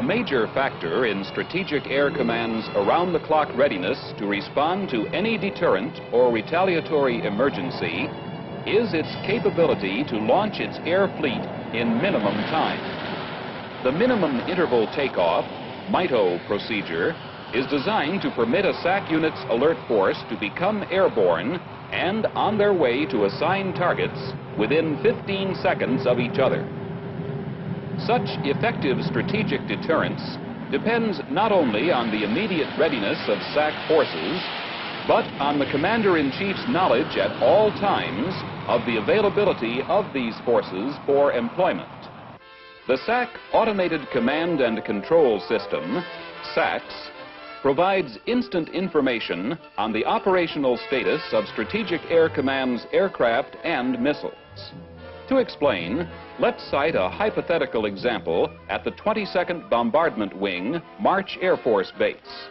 major factor in Strategic Air Command's around-the-clock readiness to respond to any deterrent or retaliatory emergency is its capability to launch its air fleet in minimum time. The minimum interval takeoff, MITO procedure, is designed to permit a SAC unit's alert force to become airborne and on their way to assigned targets within 15 seconds of each other. Such effective strategic deterrence depends not only on the immediate readiness of SAC forces, but on the Commander-in-Chief's knowledge at all times of the availability of these forces for employment. The SAC Automated Command and Control System, SACS, provides instant information on the operational status of Strategic Air Command's aircraft and missiles. To explain, let's cite a hypothetical example at the 22nd Bombardment Wing, March Air Force Base.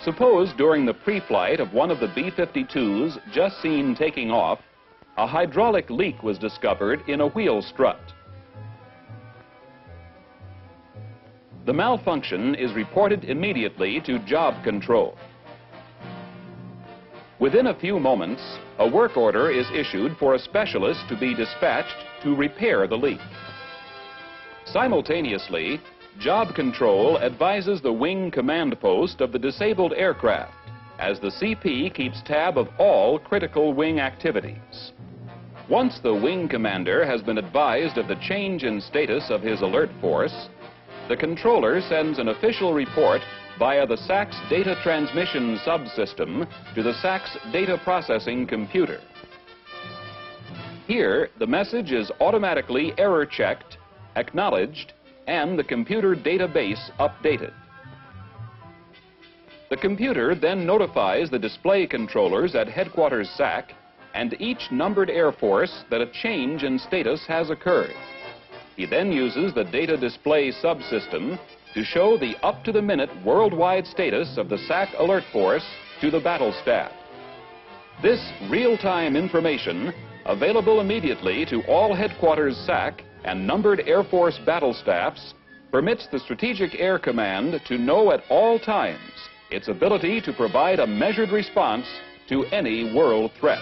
Suppose during the pre-flight of one of the B-52s just seen taking off, a hydraulic leak was discovered in a wheel strut. The malfunction is reported immediately to Job Control. Within a few moments, a work order is issued for a specialist to be dispatched to repair the leak. Simultaneously, Job Control advises the wing command post of the disabled aircraft, as the CP keeps tab of all critical wing activities. Once the wing commander has been advised of the change in status of his alert force, the controller sends an official report via the SAC's data transmission subsystem to the SAC's data processing computer. Here, the message is automatically error-checked, acknowledged, and the computer database updated. The computer then notifies the display controllers at Headquarters SAC and each numbered Air Force that a change in status has occurred. He then uses the data display subsystem to show the up-to-the-minute worldwide status of the SAC alert force to the battle staff. This real-time information, available immediately to all Headquarters SAC and numbered Air Force battle staffs, permits the Strategic Air Command to know at all times its ability to provide a measured response to any world threat.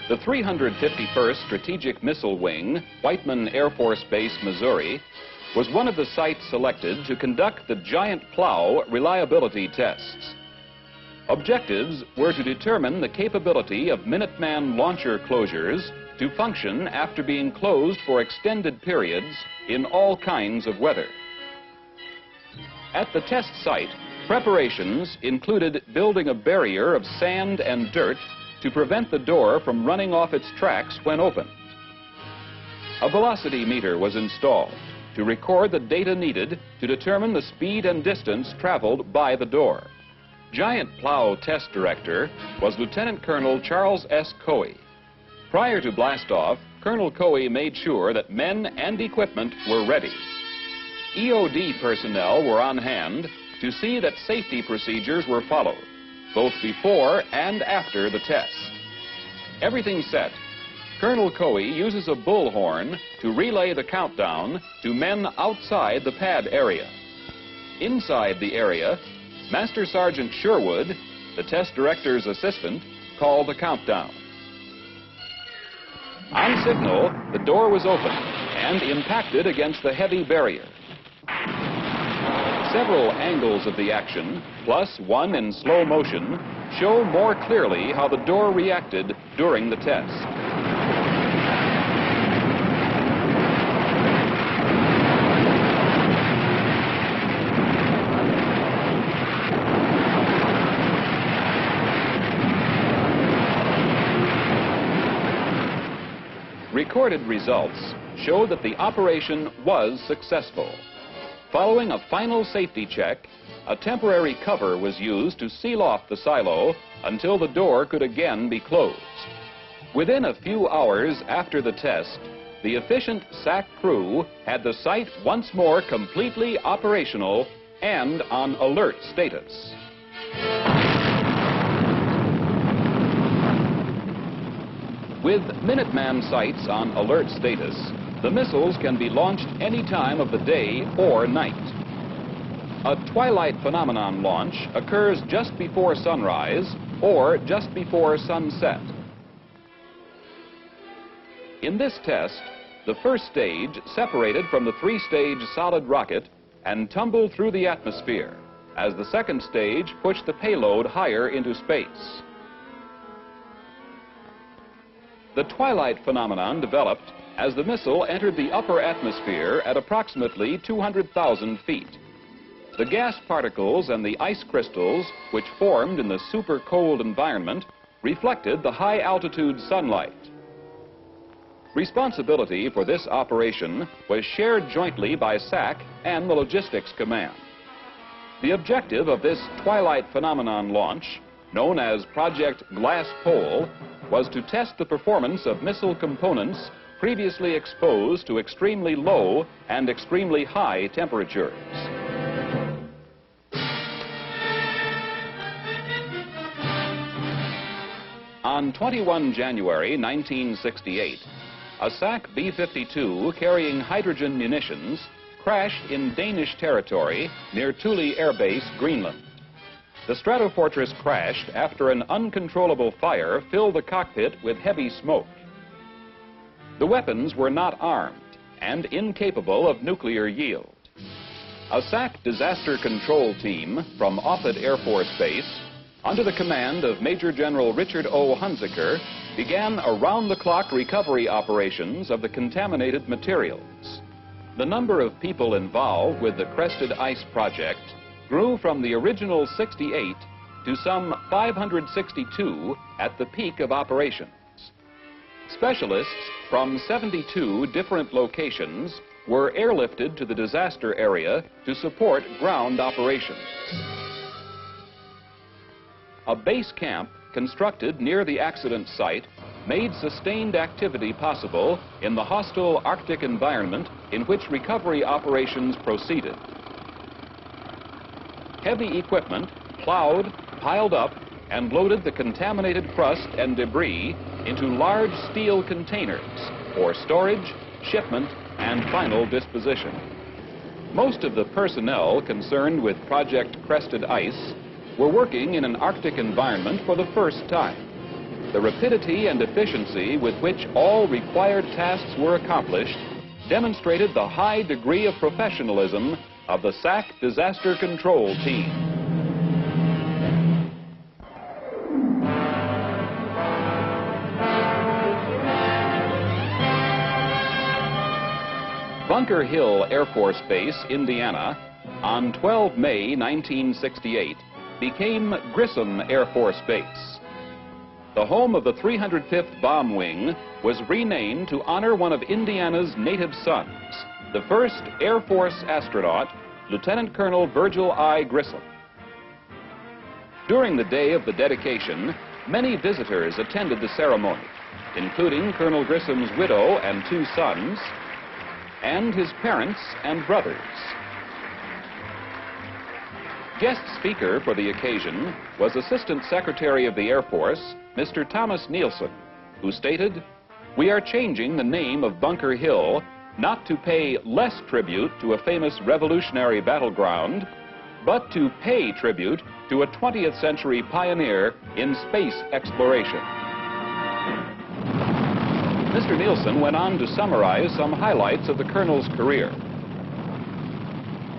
The 351st Strategic Missile Wing, Whiteman Air Force Base, Missouri, was one of the sites selected to conduct the giant PLOW reliability tests. Objectives were to determine the capability of Minuteman launcher closures to function after being closed for extended periods in all kinds of weather. At the test site, preparations included building a barrier of sand and dirt to prevent the door from running off its tracks when opened. A velocity meter was installed to record the data needed to determine the speed and distance traveled by the door. Giant PLOW Test Director was Lieutenant Colonel Charles S. Coey. Prior to blastoff, Colonel Coey made sure that men and equipment were ready. EOD personnel were on hand to see that safety procedures were followed, both before and after the test. Everything set, Colonel Coey uses a bullhorn to relay the countdown to men outside the pad area. Inside the area, Master Sergeant Sherwood, the test director's assistant, called the countdown. On signal, the door was opened and impacted against the heavy barrier. Several angles of the action, plus one in slow motion, show more clearly how the door reacted during the test. Recorded results show that the operation was successful. Following a final safety check, a temporary cover was used to seal off the silo until the door could again be closed. Within a few hours after the test, the efficient SAC crew had the site once more completely operational and on alert status. With Minuteman sights on alert status, the missiles can be launched any time of the day or night. A twilight phenomenon launch occurs just before sunrise or just before sunset. In this test, the first stage separated from the three-stage solid rocket and tumbled through the atmosphere as the second stage pushed the payload higher into space. The twilight phenomenon developed as the missile entered the upper atmosphere at approximately 200,000 feet. The gas particles and the ice crystals, which formed in the super cold environment, reflected the high-altitude sunlight. Responsibility for this operation was shared jointly by SAC and the Logistics Command. The objective of this twilight phenomenon launch, known as Project Glass Pole, was to test the performance of missile components previously exposed to extremely low and extremely high temperatures. On 21 January 1968, a SAC B-52 carrying hydrogen munitions crashed in Danish territory near Thule Air Base, Greenland. The Stratofortress crashed after an uncontrollable fire filled the cockpit with heavy smoke. The weapons were not armed and incapable of nuclear yield. A SAC disaster control team from Offutt Air Force Base, under the command of Major General Richard O. Hunziker, began around-the-clock recovery operations of the contaminated materials. The number of people involved with the Crested Ice project grew from the original 68 to some 562 at the peak of operations. Specialists from 72 different locations were airlifted to the disaster area to support ground operations. A base camp constructed near the accident site made sustained activity possible in the hostile Arctic environment in which recovery operations proceeded. Heavy equipment plowed, piled up, and loaded the contaminated crust and debris into large steel containers for storage, shipment, and final disposition. Most of the personnel concerned with Project Crested Ice were working in an Arctic environment for the first time. The rapidity and efficiency with which all required tasks were accomplished demonstrated the high degree of professionalism of the SAC Disaster Control Team. Bunker Hill Air Force Base, Indiana, on 12 May 1968, became Grissom Air Force Base. The home of the 305th Bomb Wing was renamed to honor one of Indiana's native sons, the first Air Force astronaut, Lieutenant Colonel Virgil I. Grissom. During the day of the dedication, many visitors attended the ceremony, including Colonel Grissom's widow and two sons, and his parents and brothers. Guest speaker for the occasion was Assistant Secretary of the Air Force, Mr. Thomas Nielsen, who stated, "We are changing the name of Bunker Hill not to pay less tribute to a famous revolutionary battleground, but to pay tribute to a 20th century pioneer in space exploration." Mr. Nielsen went on to summarize some highlights of the colonel's career.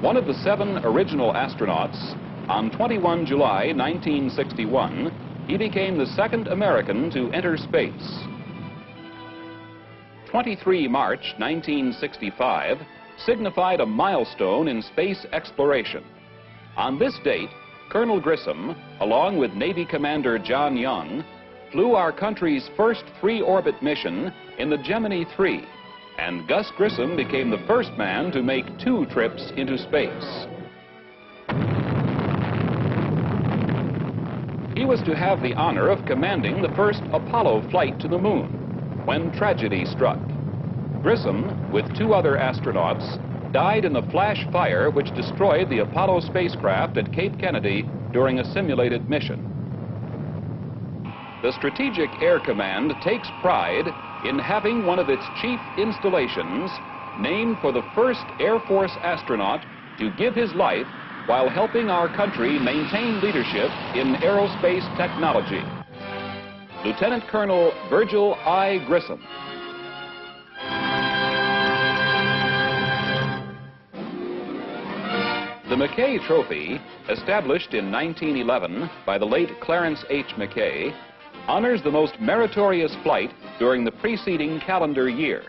One of the 7 original astronauts, on 21 July 1961, he became the second American to enter space. 23 March 1965 signified a milestone in space exploration. On this date, Colonel Grissom, along with Navy Commander John Young, flew our country's first 3-orbit mission in the Gemini 3, and Gus Grissom became the first man to make 2 trips into space. He was to have the honor of commanding the first Apollo flight to the moon, when tragedy struck. Grissom, with 2 other astronauts, died in the flash fire which destroyed the Apollo spacecraft at Cape Kennedy during a simulated mission. The Strategic Air Command takes pride in having one of its chief installations named for the first Air Force astronaut to give his life while helping our country maintain leadership in aerospace technology. Lieutenant Colonel Virgil I. Grissom. The Mckay Trophy, established in 1911 by the late Clarence H. Mckay, honors the most meritorious flight during the preceding calendar year.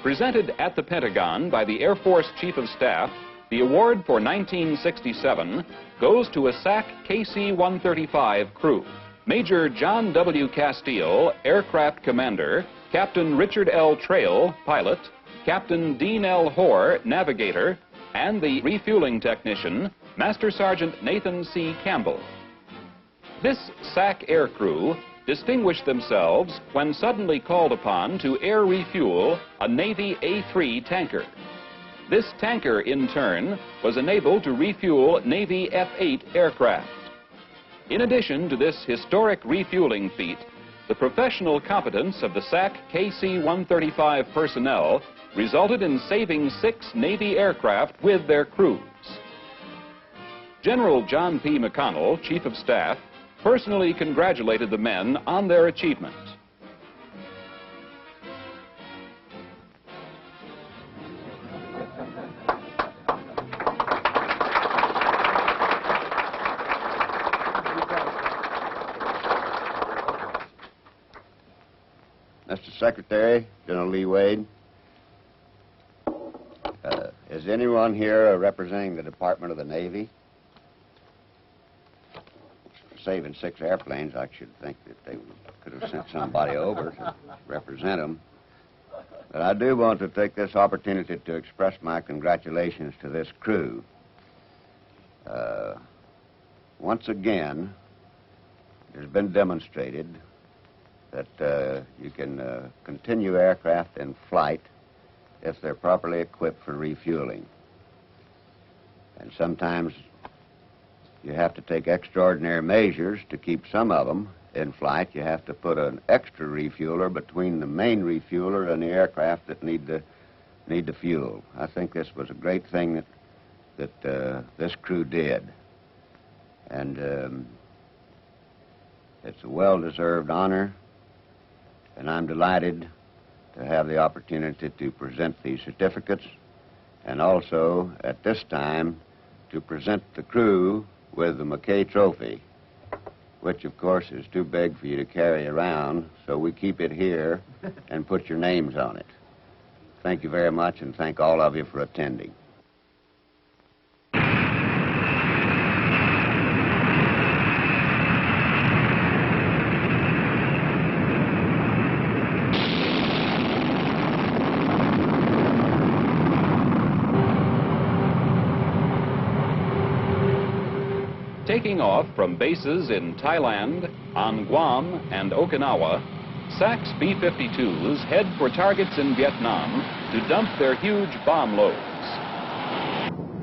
Presented at the Pentagon by the Air Force Chief of Staff, the award for 1967 goes to a SAC KC-135 crew. Major John W. Castile, Aircraft Commander, Captain Richard L. Trail, Pilot, Captain Dean L. Hoare, Navigator, and the refueling technician, Master Sergeant Nathan C. Campbell. This SAC air crew distinguished themselves when suddenly called upon to air refuel a Navy A-3 tanker. This tanker, in turn, was enabled to refuel Navy F-8 aircraft. In addition to this historic refueling feat, the professional competence of the SAC KC-135 personnel resulted in saving 6 Navy aircraft with their crews. General John P. McConnell, Chief of Staff, personally congratulated the men on their achievement. Mr. Secretary, General Lee Wade, is anyone here representing the Department of the Navy? Saving 6 airplanes, I should think that they could have sent somebody over to represent them. But I do want to take this opportunity to express my congratulations to this crew. Once again, it has been demonstrated that you can continue aircraft in flight if they're properly equipped for refueling. And sometimes you have to take extraordinary measures to keep some of them in flight. You have to put an extra refueler between the main refueler and the aircraft that need the fuel. I think this was a great thing that this crew did. And it's a well-deserved honor, and I'm delighted to have the opportunity to present these certificates, and also at this time to present the crew with the Mckay Trophy, which of course is too big for you to carry around, so we keep it here and put your names on it. Thank you very much, and thank all of you for attending. Taking off from bases in Thailand, on Guam, and Okinawa, SAC's B-52s head for targets in Vietnam to dump their huge bomb loads.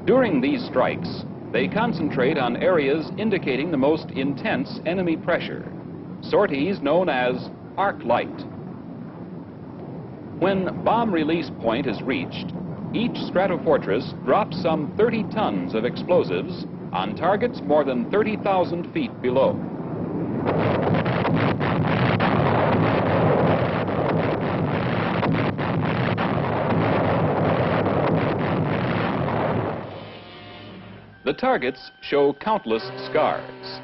During these strikes, they concentrate on areas indicating the most intense enemy pressure, sorties known as arc light. When bomb release point is reached, each stratofortress drops some 30 tons of explosives on targets more than 30,000 feet below. The targets show countless scars.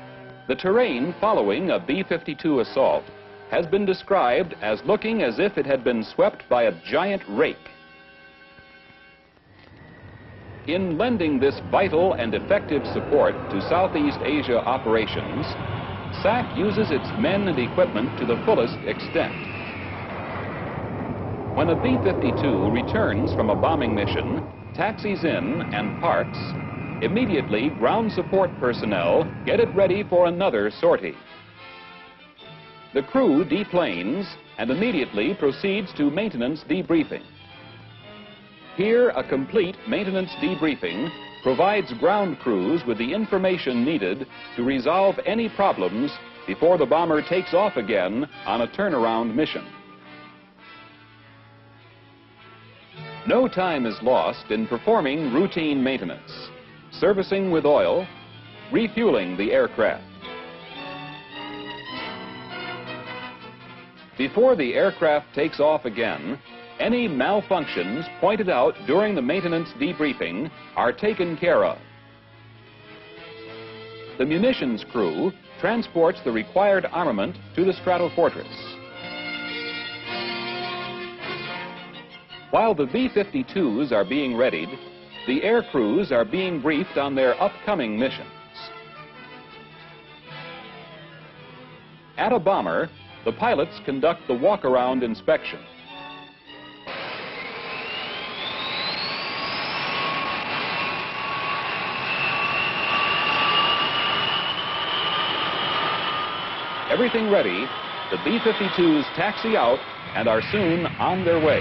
The terrain following a B-52 assault has been described as looking as if it had been swept by a giant rake. In lending this vital and effective support to Southeast Asia operations, SAC uses its men and equipment to the fullest extent. When a B-52 returns from a bombing mission, taxis in, and parks, immediately ground support personnel get it ready for another sortie. The crew deplanes and immediately proceeds to maintenance debriefing. Here, a complete maintenance debriefing provides ground crews with the information needed to resolve any problems before the bomber takes off again on a turnaround mission. No time is lost in performing routine maintenance, servicing with oil, refueling the aircraft. Before the aircraft takes off again, any malfunctions pointed out during the maintenance debriefing are taken care of. The munitions crew transports the required armament to the stratofortress. While the B-52s are being readied, the air crews are being briefed on their upcoming missions. At a bomber, the pilots conduct the walk-around inspection. Everything ready, the B-52s taxi out and are soon on their way.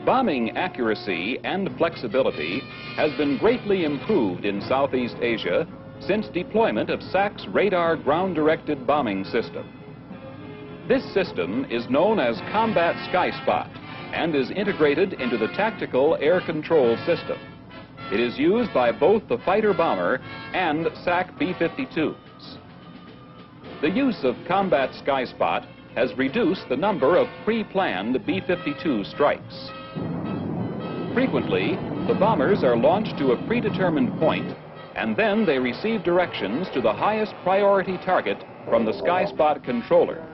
Bombing accuracy and flexibility has been greatly improved in Southeast Asia since deployment of SAC's radar ground-directed bombing system. This system is known as Combat Sky Spot and is integrated into the tactical air control system. It is used by both the fighter bomber and SAC B-52s. The use of Combat Sky Spot has reduced the number of pre-planned B-52 strikes. Frequently, the bombers are launched to a predetermined point, and then they receive directions to the highest priority target from the Sky Spot controller.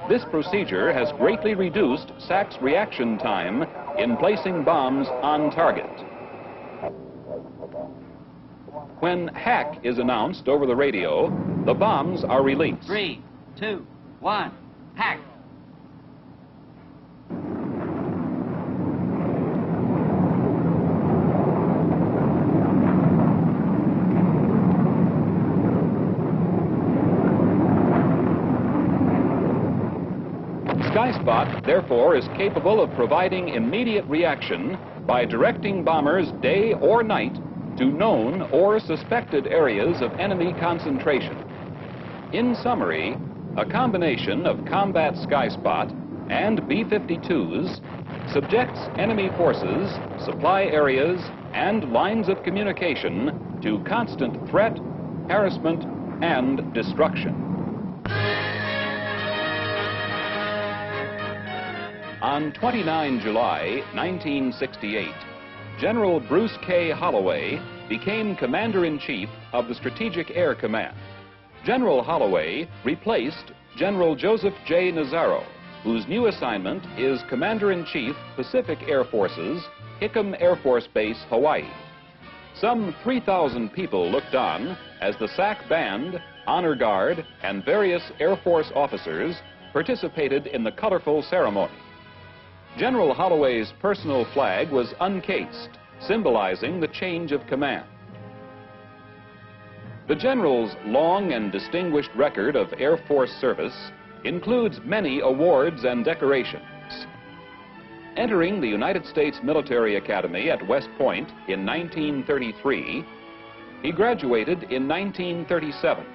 This procedure has greatly reduced SAC's reaction time in placing bombs on target. When hack is announced over the radio, the bombs are released. 3, 2, 1, hack! Sky Spot, therefore, is capable of providing immediate reaction by directing bombers day or night to known or suspected areas of enemy concentration. In summary, a combination of Combat Sky Spot and B-52s subjects enemy forces, supply areas, and lines of communication to constant threat, harassment, and destruction. On 29 July 1968, General Bruce K. Holloway became Commander-in-Chief of the Strategic Air Command. General Holloway replaced General Joseph J. Nazaro, whose new assignment is Commander-in-Chief, Pacific Air Forces, Hickam Air Force Base, Hawaii. Some 3,000 people looked on as the SAC Band, Honor Guard, and various Air Force officers participated in the colorful ceremony. General Holloway's personal flag was uncased, symbolizing the change of command. The General's long and distinguished record of Air Force service includes many awards and decorations. Entering the United States Military Academy at West Point in 1933, he graduated in 1937.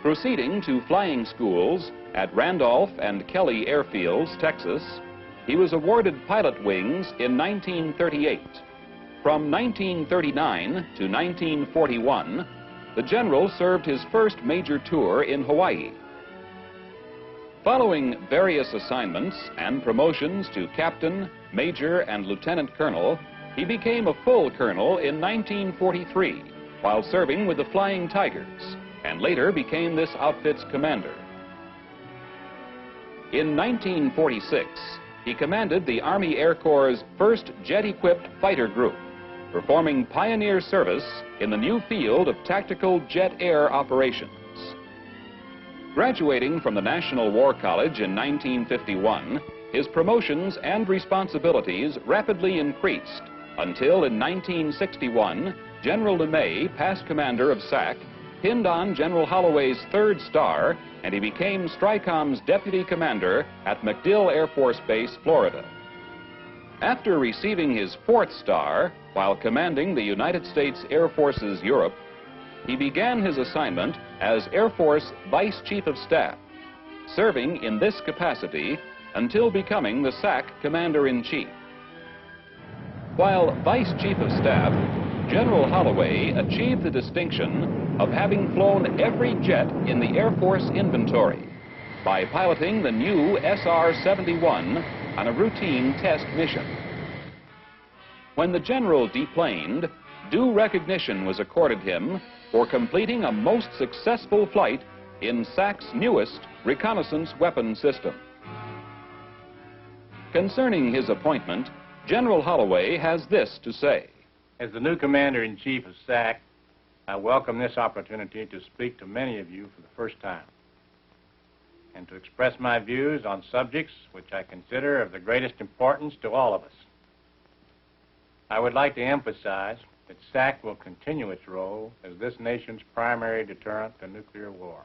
Proceeding to flying schools at Randolph and Kelly Airfields, Texas, he was awarded pilot wings in 1938. From 1939 to 1941, the General served his first major tour in Hawaii. Following various assignments and promotions to captain, major, and lieutenant colonel, he became a full colonel in 1943 while serving with the Flying Tigers, and later became this outfit's commander. In 1946, he commanded the Army Air Corps' first jet-equipped fighter group, performing pioneer service in the new field of tactical jet air operations. Graduating from the National War College in 1951, his promotions and responsibilities rapidly increased until in 1961, General McKay, past commander of SAC, pinned on General Holloway's third star, and he became STRICOM's deputy commander at MacDill Air Force Base, Florida. After receiving his 4th star while commanding the United States Air Force's Europe, he began his assignment as Air Force Vice Chief of Staff, serving in this capacity until becoming the SAC Commander-in-Chief. While Vice Chief of Staff, General Holloway achieved the distinction of having flown every jet in the Air Force inventory by piloting the new SR-71 on a routine test mission. When the General deplaned, due recognition was accorded him for completing a most successful flight in SAC's newest reconnaissance weapon system. Concerning his appointment, General Holloway has this to say. As the new Commander-in-Chief of SAC, I welcome this opportunity to speak to many of you for the first time and to express my views on subjects which I consider of the greatest importance to all of us. I would like to emphasize that SAC will continue its role as this nation's primary deterrent to nuclear war,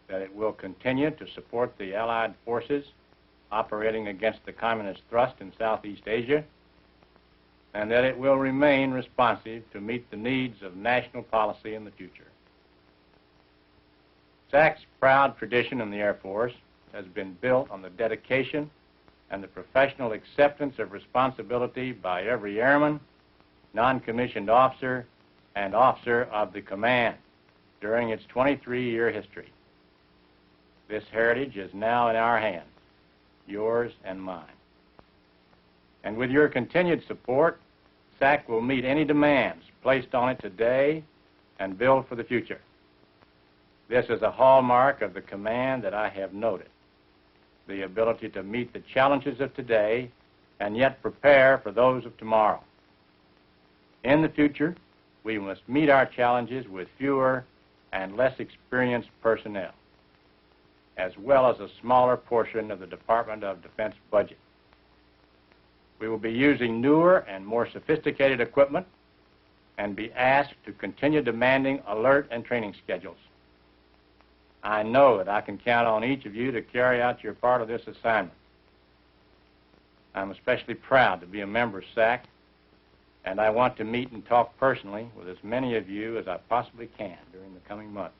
that it will continue to support the Allied forces operating against the communist thrust in Southeast Asia, and that it will remain responsive to meet the needs of national policy in the future. SAC's proud tradition in the Air Force has been built on the dedication and the professional acceptance of responsibility by every airman, non-commissioned officer, and officer of the command during its 23-year history. This heritage is now in our hands, yours and mine. And with your continued support, SAC will meet any demands placed on it today and build for the future. This is a hallmark of the command that I have noted, the ability to meet the challenges of today and yet prepare for those of tomorrow. In the future, we must meet our challenges with fewer and less experienced personnel, as well as a smaller portion of the Department of Defense budget. We will be using newer and more sophisticated equipment and be asked to continue demanding alert and training schedules. I know that I can count on each of you to carry out your part of this assignment. I'm especially proud to be a member of SAC, and I want to meet and talk personally with as many of you as I possibly can during the coming months.